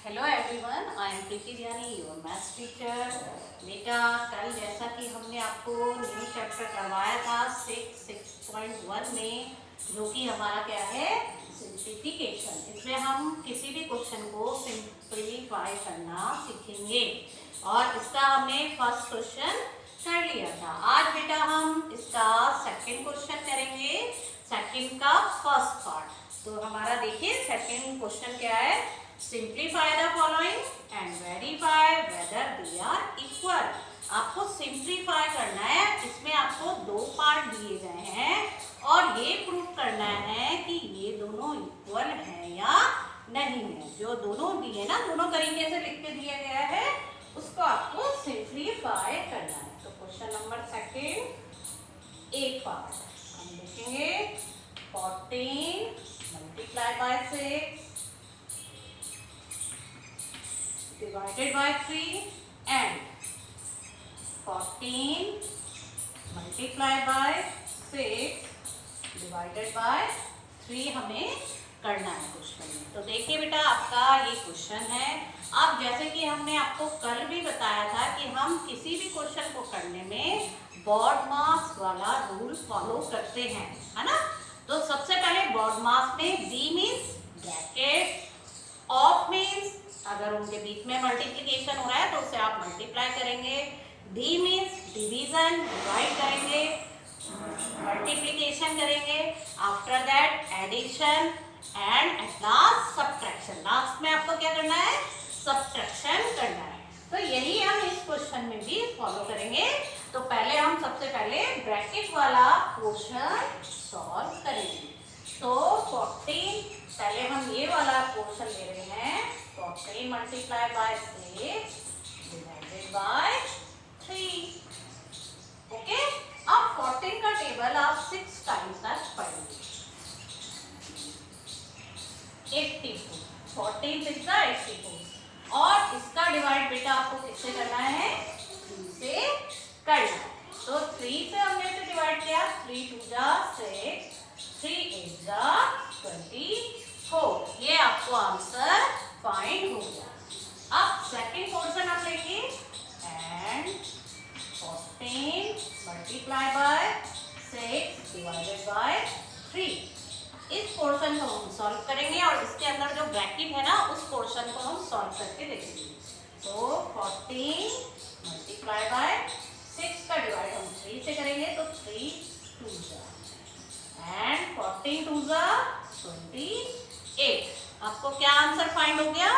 Hello everyone, I am Preeti Dhyani, your maths teacher. बेटा, कल जैसा कि हमने आपको न्यू चैप्टर करवाया था 6.1 में, जो कि हमारा क्या है, सिंप्लीफिकेशन। इसमें हम किसी भी क्वेश्चन को सिंप्लीफाई करना सीखेंगे और इसका हमने फर्स्ट क्वेश्चन कर लिया था। आज बेटा हम इसका सेकंड क्वेश्चन करेंगे, सेकंड का फर्स्ट पार्ट। तो हमारा देखिए सेकंड क्वेश्चन क्या है, simplify the following and verify whether they are equal. आपको सिंप्लीफाई करना है, इसमें आपको दो पार्ट दिए गए हैं और ये प्रूव करना है कि ये दोनों इक्वल है या नहीं है। जो दोनों दिए ना, दोनों तरीके से लिख के दिया गया है, उसको आपको सिंप्लीफाई करना है। तो क्वेश्चन नंबर सेकेंड, एक पार्ट हम देखेंगे, 14 multiply by 6 divided by 3 and 14 multiplied by 6 divided by 3 हमें करना है क्वेश्चन में। तो देखिए बेटा, आपका ये क्वेश्चन है। अब जैसे कि हमने आपको कल भी बताया था कि हम किसी भी क्वेश्चन को करने में बॉड मास वाला रूल फॉलो करते हैं, है ना। तो सबसे पहले बॉड मास में B means bracket, of means अगर उनके बीच में मल्टीप्लिकेशन हो रहा है तो उसे आप मल्टीप्लाई करेंगे, डी मीन्स डिवीजन, डिवाइड करेंगे, मल्टीप्लिकेशन करेंगे, after that addition and at last subtraction. Last में आपको क्या करना है, सब्ट्रैक्शन करना है। तो यही हम इस क्वेश्चन में भी फॉलो करेंगे। तो पहले हम सबसे पहले ब्रैकेट वाला क्वेश्चन सॉल्व करेंगे। तो 14, पहले हम ये वाला क्वेश्चन ले रहे हैं, 14 multiply by 6 divided by 3। Okay, अब 14 का टेबल आप 6 टाइम्स तक पढ़ेंगे। 84, 14 6 84 और इसका डिवाइड बेटा आपको किससे करना है, 3 से करना है। तो 3 से हमने इसे डिवाइड किया, 3 2 जा 6, 3 8 जा 24। ये आपको आंसर फाइंड हो गया। अब सेकंड पोर्शन आप लेंगे and 14 multiply by 6 divided by 3। इस पोर्शन को हम सॉल्व करेंगे और इसके अंदर जो ब्रैकेट है ना, उस पोर्शन को हम सॉल्व करके देखेंगे। तो 14 मल्टीप्लाई बाय 6 का डिवाइड हम 3 से करेंगे, तो 3 2 जा एंड 14 2 जा 28। आपको क्या आंसर फाइंड हो गया,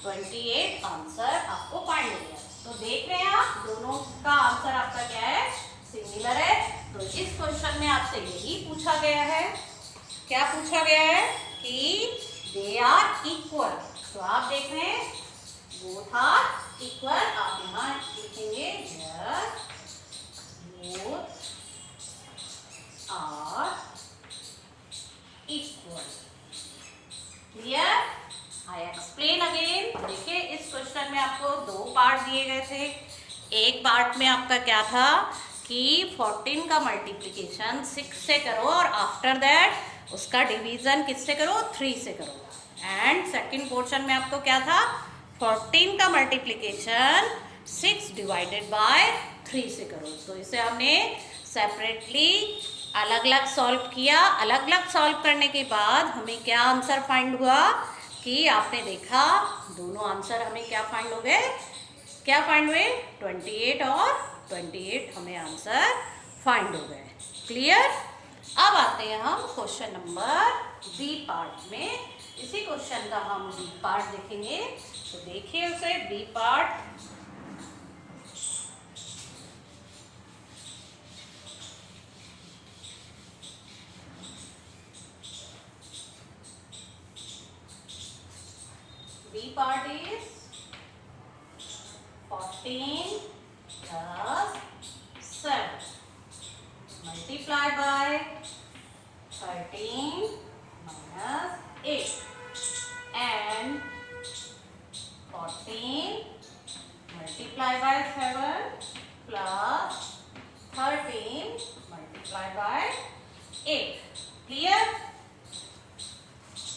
28 आंसर आपको फाइंड हो गया। तो देख रहे हैं आप, दोनों का आंसर आपका क्या है, सिमिलर है। तो इस क्वेश्चन में आपसे यही पूछा गया है, क्या पूछा गया है कि दे आर इक्वल। तो आप देख रहे हैं बोथ आर इक्वल। आप यहाँ लिखेंगे both are equal. Clear? I explain again. देखिए, इस क्वेश्चन में आपको दो पार्ट दिए गए थे। एक पार्ट में आपका क्या था कि 14 का मल्टीप्लिकेशन 6 से करो और आफ्टर दैट उसका डिवीजन किससे करो, 3 से करो। एंड सेकंड पोर्शन में आपको क्या था, 14 का मल्टीप्लिकेशन 6 डिवाइडेड बाय 3 से करो। तो इसे हमने सेपरेटली अलग अलग सॉल्व किया। अलग अलग सॉल्व करने के बाद हमें क्या आंसर फाइंड हुआ कि आपने देखा दोनों आंसर हमें क्या फाइंड हो गए, क्या फाइंड हुए, 28 और 28 हमें आंसर फाइंड हो गए। क्लियर? अब आते हैं हम क्वेश्चन नंबर बी पार्ट में। इसी क्वेश्चन का हम बी पार्ट देखेंगे। तो देखिए उसे, B part B part is 14 plus 7 multiplied by 13 minus 8 and 14 multiplied by 7 plus 13 multiplied by 8। Clear?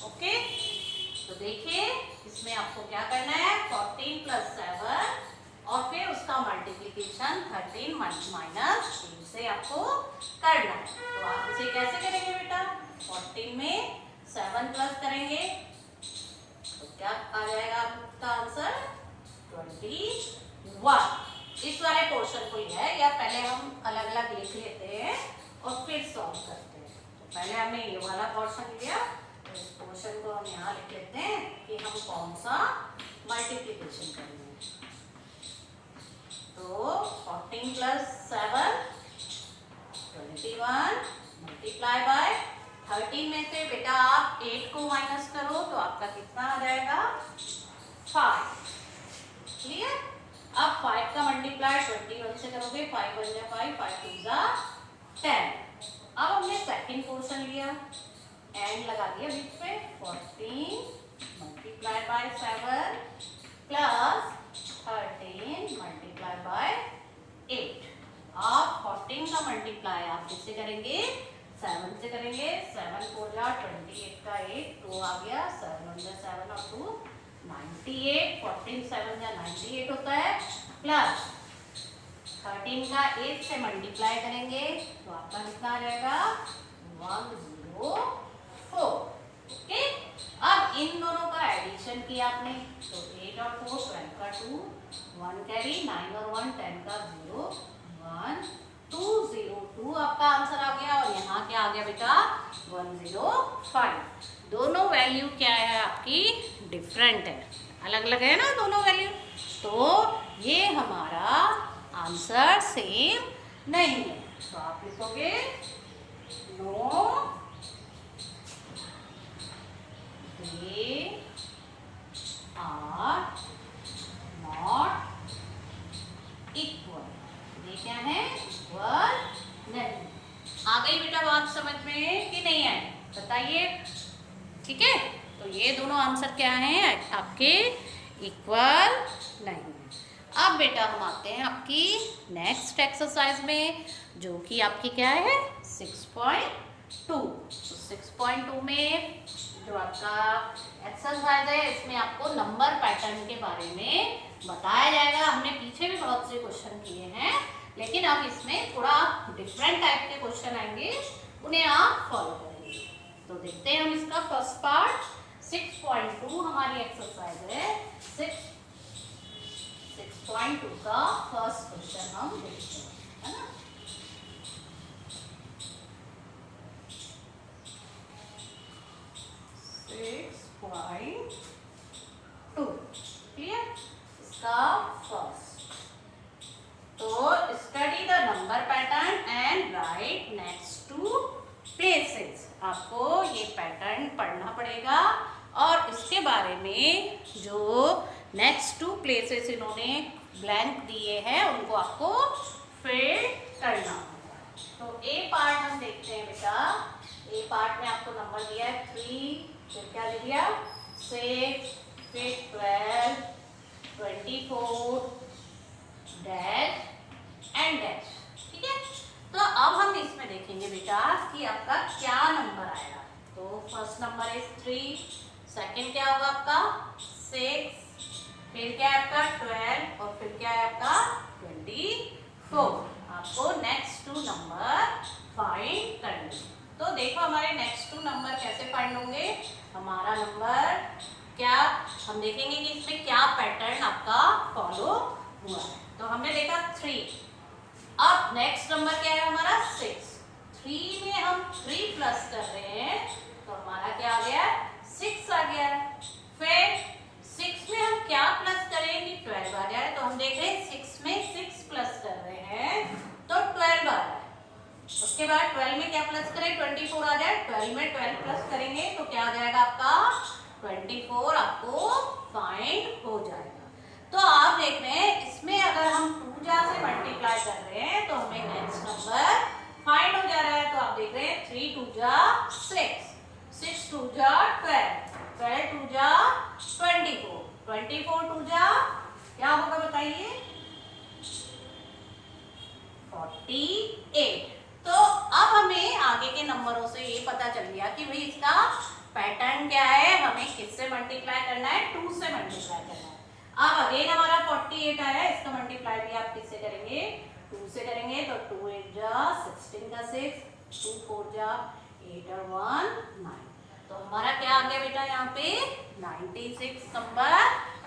Okay, तो देखिए इसमें आपको क्या करना है 14 प्लस 7 और फिर उसका मल्टीप्लीकेशन 13 माइनस 3 से आपको करना है। तो आप इसे कैसे करेंगे बेटा, 14 में 7 प्लस करेंगे तो क्या आ जाएगा आपका आंसर 21। इस वाले पोर्शन को ही है, या पहले हम अलग अलग लिख लेते हैं और फिर सॉल्व करते हैं। तो पहले हमने ये वाला पोर्शन लिया, तो इस पोर्शन को हम यहाँ लिख लेते हैं कि हम कौन सा मल्टीप्लिकेशन करेंगे। तो 14 प्लस 7 21 मल्टीप्लाई बाय 13 में से बेटा आप 8 को माइनस करो तो आपका कितना आ जाएगा 5। क्लियर। अब 5 का मल्टीप्लाई 21 से करोगे 5 1 जा 5 5 2 जा 10। अब हमने सेकंड पोर्शन लिया, एंड लगा दिया बीच में 14 multiply by 7 plus 13 multiply by 8। आप 14 का मल्टीप्लाई आप किससे करेंगे 7 से करेंगे। 7 4 जा 28 का 8 2 आ गया, 7 1 जा 7 और 2 98, 14 7 जा 98 होता है, प्लस 13 का 8 से मल्टीप्लाई करेंगे तो आपका कितना आ जाएगा 104। ओके। अब इन दोनों का एडिशन किया आपने तो 8 और 4 12 का 2 1 कैरी 9 और 1 10 का 0 1 2 0 2 आपका आंसर आ गया। और यहाँ क्या आ गया बेटा 105। दोनों वैल्यू क्या है आपकी डिफरेंट है, अलग अलग है ना दोनों वैल्यू, तो ये हमारा आंसर सेम नहीं है। तो आप लिखोगे no they are not equal. ये क्या है इक्वल नहीं। आ गई बेटा बात समझ में कि नहीं आई बताइए। ठीक है, तो ये दोनों आंसर क्या हैं आपके इक्वल नहीं। अब बेटा हम आते हैं आपकी नेक्स्ट एक्सरसाइज में, जो कि आपकी क्या है 6.2। तो 6.2 में जो आपका एक्सरसाइज है इसमें आपको नंबर पैटर्न के बारे में बताया जाएगा। हमने पीछे भी बहुत से क्वेश्चन किए हैं, लेकिन अब इसमें थोड़ा डिफरेंट टाइप के क्वेश्चन आएंगे, उन्हें आप फॉलो करेंगे। तो देखते हैं हम इसका फर्स्ट पार्ट 6.2 हमारी एक्सरसाइज है। 6.2 का फर्स्ट क्वेश्चन हम देखते हैं, है ना। क्लियर। इसका फर्स्ट, तो study the number pattern and write next two places. आपको ये पैटर्न पढ़ना पड़ेगा और इसके बारे में जो नेक्स्ट टू प्लेसेस इन्होंने ब्लैंक दिए हैं उनको आपको फिल करना होगा। तो ए पार्ट हम देखते हैं बेटा। ए पार्ट में आपको नंबर दिया है 3, फिर क्या दे दिया 6, फिर 12, 24 डैश एंड डैश। ठीक है, तो अब हम इसमें देखेंगे बेटा कि आपका क्या नंबर आएगा। तो फर्स्ट नंबर इज 3, सेकंड क्या होगा आपका 6, फिर क्या है आपका 12 और फिर क्या है आपका 24। आपको नेक्स्ट टू नंबर फाइंड करने। तो देखो हमारे नेक्स्ट टू नंबर कैसे फाइंड होंगे। हमारा नंबर क्या हम देखेंगे कि इसमें क्या पैटर्न आपका फॉलो हुआ है। तो हमने देखा 3। अब नेक्स्ट नंबर क्या है हमारा 6। 3 में हम 3 प्लस कर रहे हैं तो हमारा क्या आ गया 6 आ गया। फिर 6 में हम क्या प्लस करें कि 12 आ जाए। तो हम देख रहे हैं 6 में 6 प्लस कर रहे हैं तो 12 आ जाए। उसके बाद 12 में क्या प्लस करें 24 आ जाए। 12 में 12 प्लस करेंगे तो क्या आ जाएगा आपका 24 आपको फाइंड हो जाएगा। तो आप देख रहे हैं इसमें अगर हम 2 जा से मल्टीप्लाई कर रहे हैं तो हमें नेक्स्ट नंबर फाइंड हो जा रहा है। तो आप देख रहे हैं 3 2 जा 6, 6 2 जा 12, 12 2 जा 24, 24 2 जा क्या होगा बताइए 48। तो अब हमें आगे के नंबरों से ये पता चल गया कि भाई इसका पैटर्न क्या है, हमें किससे मल्टीप्लाई करना है, 2 से मल्टीप्लाई करना है। अब अगेन हमारा 48 आया, इसका मल्टीप्लाई भी आप किससे करेंगे, 2 से करेंगे। तो 2 8 जा 16 का 6, 2 4 जा 8 और 1 9। तो हमारा क्या आ गया बेटा, यहाँ पे 96 नंबर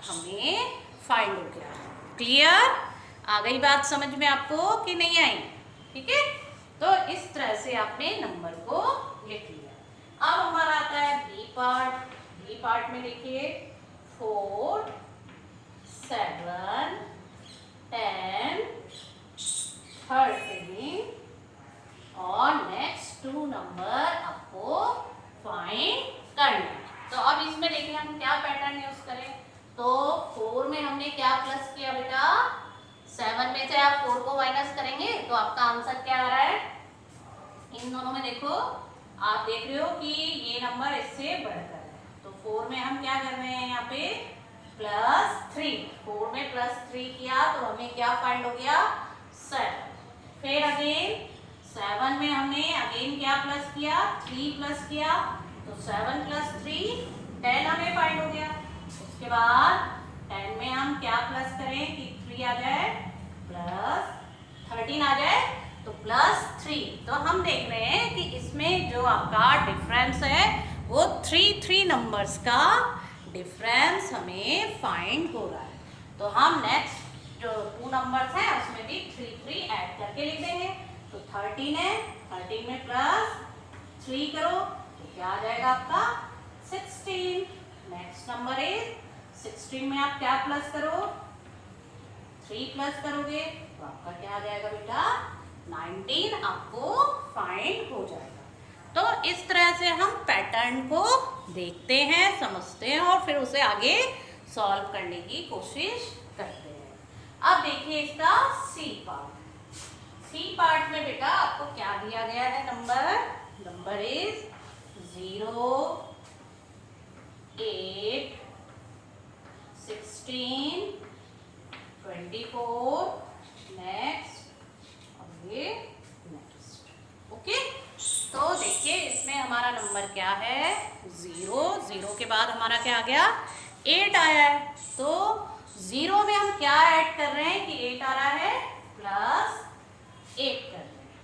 हमें फाइंड हो गया। क्लियर? आ गई बात समझ में आपको कि नहीं आई? ठीक है, तो इस तरह से आपने नंबर को लिख लिया। अब हमारा आता है बी पार्ट। बी पार्ट में देखिए 4 7 10 13 और नेक्स्ट 2 नंबर आपको फाइंड करना है। तो अब इसमें देखिए हम क्या पैटर्न यूज करें। तो 4 में हमने क्या प्लस किया बेटा, 7 में से आप 4 को माइनस करेंगे तो आपका आंसर क्या आ रहा है। इन दोनों में देखो, आप देख रहे हो कि ये नंबर इससे बढ़कर है। तो 4 में हम क्या कर रहे हैं, यहाँ पे +3। 4 में +3 किया तो हमें क्या फाइंड हो गया, 7। फिर अगेन 7 में हमने अगेन क्या प्लस किया, 3 प्लस किया तो 7 + 3 10 हमें फाइंड हो गया। उसके बाद 10 में हम क्या प्लस करें कि 3 आ जाए प्लस 13 आ जाए तो +3। तो हम देख रहे हैं कि इसमें जो आपका डिफरेंस है वो 3 नंबर्स का डिफरेंस हमें फाइंड हो रहा है। तो हम नेक्स्ट जो 2 नंबर्स हैं उसमें भी 3 ऐड करके लिख देंगे। तो 13 है, 13 में +3 करो तो क्या आ जाएगा आपका 16। नेक्स्ट नंबर इज 16 में आप क्या प्लस करो, 3 प्लस करोगे तो आपका क्या आ जाएगा बेटा 19 आपको फाइंड हो जाएगा। तो इस तरह से हम पैटर्न को देखते हैं, समझते हैं और फिर उसे आगे सॉल्व करने की कोशिश करते हैं। अब देखिए इसका सी पार्ट। सी पार्ट में बेटा आपको क्या दिया गया है, नंबर इज 0 8 16 24 नेक्स्ट और ये नेक्स्ट। ओके, तो देखिए इसमें हमारा नंबर क्या है 0 के बाद हमारा क्या आ गया 8 आया है। तो 0 में हम क्या ऐड कर रहे हैं कि 8 आ रहा है +8 कर रहे हैं।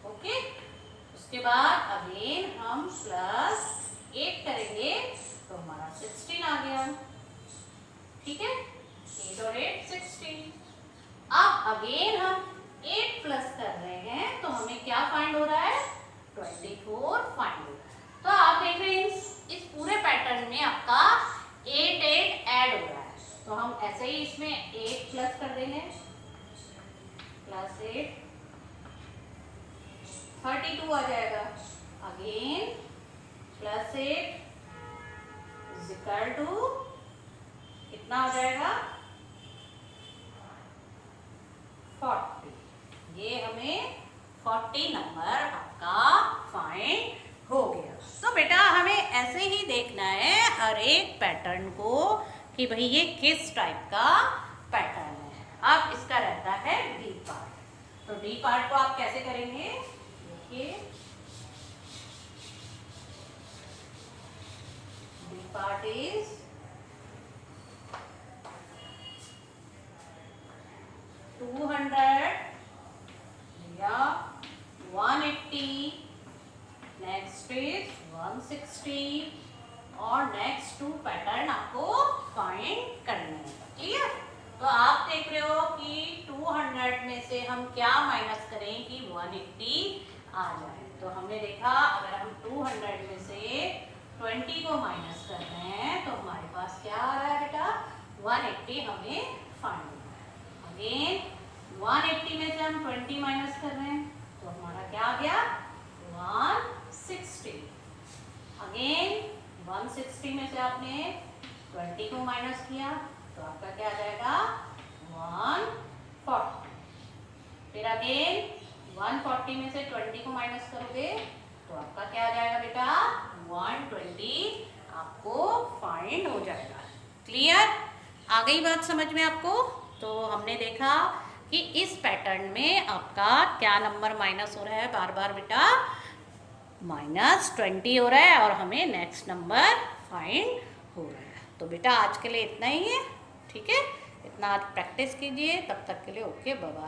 ओके, उसके बाद अगेन हम +8 करेंगे तो हमारा 16 आ गया। ठीक है, 8 और 8 16। अब अगेन हम 8 प्लस कर रहे हैं तो हमें क्या फाइंड हो रहा है 24 फाइंड हो रहा है। तो आप देख रहे हैं इस पूरे पैटर्न में आपका 8 ऐड हो रहा है। तो हम ऐसे ही इसमें 8 प्लस कर देंगे, +8 32 आ जाएगा। अगेन +8 इक्वल टू कितना हो जाएगा 40। ये हमें 40 नंबर आपका फाइंड हो गया। तो बेटा हमें ऐसे ही देखना है हर एक पैटर्न को कि भाई ये किस टाइप का पैटर्न है। अब इसका रहता है डी पार्ट। तो डी पार्ट को आप कैसे करेंगे, देखिए डी पार्ट इज 200 या 180, नेक्स्ट इज 160 और नेक्स्ट 2 पैटर्न आपको फाइंड करने हैं। क्लियर? तो आप देख रहे हो कि 200 में से हम क्या माइनस करें कि 180 आ जाए। तो हमने देखा अगर हम 200 में से 20 को माइनस कर रहे हैं तो हमारे पास क्या आ रहा है बेटा 180 हमें फाइंड करना है। अगेन 180 में से हम 20 माइनस कर रहे हैं तो हमारा क्या आ गया 160। अगेन 160 में से आपने 20 को माइनस किया तो आपका क्या आ जाएगा 140। फिर अगेन 140 में से 20 को माइनस करोगे तो आपका क्या आ जाएगा बेटा 120 आपको फाइंड हो जाएगा। क्लियर? आ गई बात समझ में आपको? तो हमने देखा कि इस पैटर्न में आपका क्या नंबर माइनस हो रहा है, बार बार बेटा -20 हो रहा है और हमें नेक्स्ट नंबर फाइंड हो रहा है। तो बेटा आज के लिए इतना ही है, ठीक है, इतना आज प्रैक्टिस कीजिए। तब तक के लिए ओके, बाय बाय।